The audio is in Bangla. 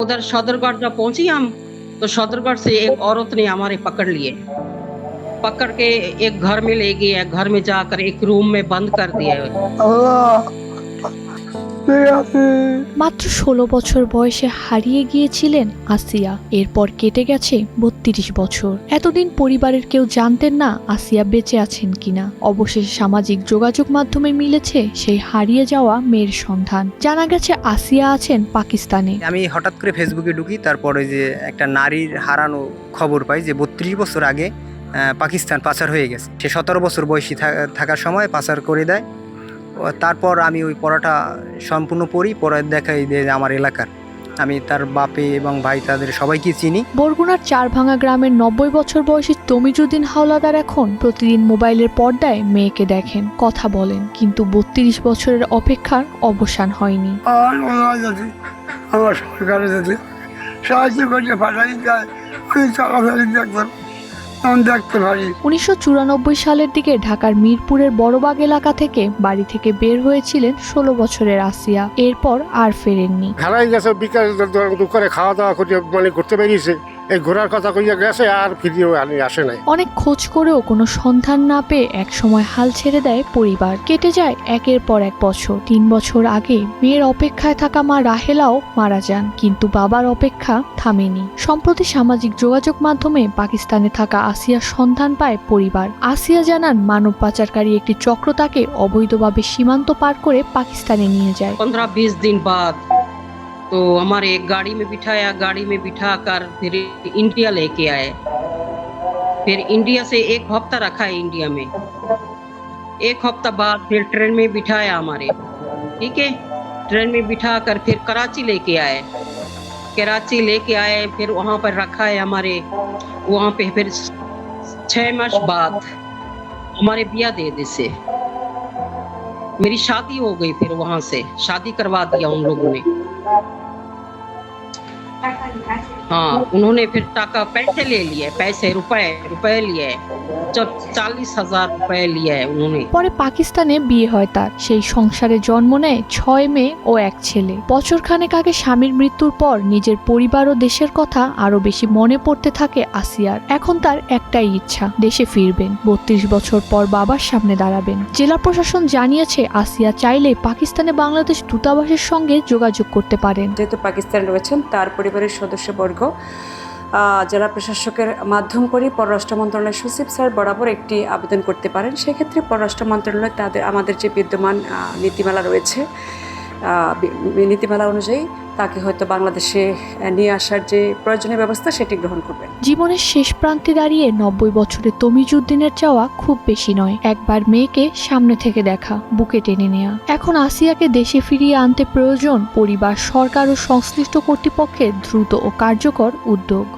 उधर सदरगढ़ जब पहुंची हम, तो सदरगढ़ से एक औरत ने हमारे पकड़ लिए। पकड़ के एक घर में ले गई है, घर में जाकर एक रूम में बंद कर दिया है। মাত্র ১৬ বছর বয়সে হারিয়ে গিয়েছিলেন আসিয়া। এরপর কেটে গেছে ৩২ বছর। এতদিন পরিবারের কেউ জানতেন না আসিয়া বেঁচে আছেন কিনা। অবশেষে সামাজিক যোগাযোগ মাধ্যমে মিলেছে সেই হারিয়ে যাওয়া মেয়ের সন্ধান। জানা গেছে আসিয়া আছেন পাকিস্তানে। আমি হঠাৎ করে ফেসবুকে ঢুকি, তারপরে যে একটা নারীর হারানো খবর পাই যে ৩২ বছর আগে পাকিস্তান পাচার হয়ে গেছে। সে ১৭ বছর বয়সী থাকার সময় পাচার করে দেয়। তারপর আমি ওই পড়াটা সম্পূর্ণ পড়ি, পড়ে দেখাই যে আমার এলাকার, আমি তার বাপে এবং ভাই তাদের সবাইকে চিনি। বরগুনার চারভাঙা গ্রামের ৯০ বছর বয়সী তমিজুদ্দিন হাওলাদার এখন প্রতিদিন মোবাইলের পর্দায় মেয়েকে দেখেন, কথা বলেন, কিন্তু ৩২ বছরের অপেক্ষার অবসান হয়নি। আমার সরকারে যদি সাহায্য করতে পাঠাই যায়, আমি চলাফেরি দেখতে পারি। ১৯৯৪ সালের দিকে ঢাকার মিরপুরের বড়বাগ এলাকা থেকে বাড়ি থেকে বের হয়েছিলেন ১৬ বছরের আসিয়া। এরপর আর ফেরেননি। হারাই গেছে, বিকাল দুপুরে খাওয়া দাওয়া করে ঘুরতে বেরিয়েছে, এই ঘোরার কথা কইয়া গেছে, আর ফিরিয়েও আসে নাই। অনেক খোঁজ করেও কোনো সন্ধান না পেয়ে একসময় হাল ছেড়ে দেয় পরিবার। কেটে যায় একের পর এক বছর। ৩ বছর আগে মেয়ের অপেক্ষায় থাকা মা রাহেলাও মারা যান, কিন্তু বাবার অপেক্ষা থামেনি। সম্প্রতি সামাজিক যোগাযোগ মাধ্যমে পাকিস্তানে থাকা আসিয়ার সন্ধান পায় পরিবার। আসিয়া জানান মানব পাচারকারী একটি চক্র তাকে অবৈধভাবে সীমান্ত পার করে পাকিস্তানে নিয়ে যায়। 15-20 दिन बाद तो हमारे एक गाड़ी में बिठाया, गाड़ी में बिठा कर फिर इंडिया लेके आए। फिर इंडिया से 1 हफ्ता रखा है इंडिया में। 1 हफ्ता बाद फिर ट्रेन में बिठाया हमारे, ठीक है। ट्रेन में बिठा कर फिर कराची लेके आए। कराची लेके आए, फिर वहाँ पर रखा है हमारे। वहाँ पे फिर 6 मास बाद हमारे ब्याह दे दी से मेरी शादी हो गई। फिर वहाँ से शादी करवा दिया उन लोगों ने। हाँ, उन्होंने फिर टाका पैसे ले लिए, पैसे रुपए लिए, जब 40,000 रुपए लिए उन्होंने। পরে পাকিস্তানে বিয়ে হয় তার। সেই সংসারে জন্ম নেয় 6 মেয়ে ও 1 ছেলে। বছরখানেক আগে স্বামীর মৃত্যুর পর নিজের পরিবার ও দেশের কথা আরো বেশি মনে পড়তে থাকে আসিয়ার। এখন তার একটাই ইচ্ছা, দেশে ফিরবেন, ৩২ বছর পর বাবার সামনে দাঁড়াবেন। জেলা প্রশাসন জানিয়েছে আসিয়া চাইলে পাকিস্তানে বাংলাদেশ দূতাবাসের সঙ্গে যোগাযোগ করতে পারেন। যেহেতু পাকিস্তানে রয়েছেন, তার পরিবারের সদস্যবর্গ জেলা প্রশাসকের মাধ্যম করে পররাষ্ট্র মন্ত্রণালয়ের সচিব স্যার বরাবর একটি আবেদন করতে পারেন। সেক্ষেত্রে পররাষ্ট্র মন্ত্রণালয় আমাদের যে বিদ্যমান নীতিমালা রয়েছে, নীতিমালা অনুযায়ী তাকে হয়তো বাংলাদেশে নিয়ে আসার যে প্রয়োজনীয় ব্যবস্থা সেটি গ্রহণ করবেন। জীবনের শেষ প্রান্তে দাঁড়িয়ে ৯০ বছরের তমিজুদ্দিনের চাওয়া খুব বেশি নয়, একবার মেয়েকে সামনে থেকে দেখা, বুকে টেনে নেয়া। এখন আসিয়াকে দেশে ফিরিয়ে আনতে প্রয়োজন পরিবার, সরকার ও সংশ্লিষ্ট কর্তৃপক্ষের দ্রুত ও কার্যকর উদ্যোগ।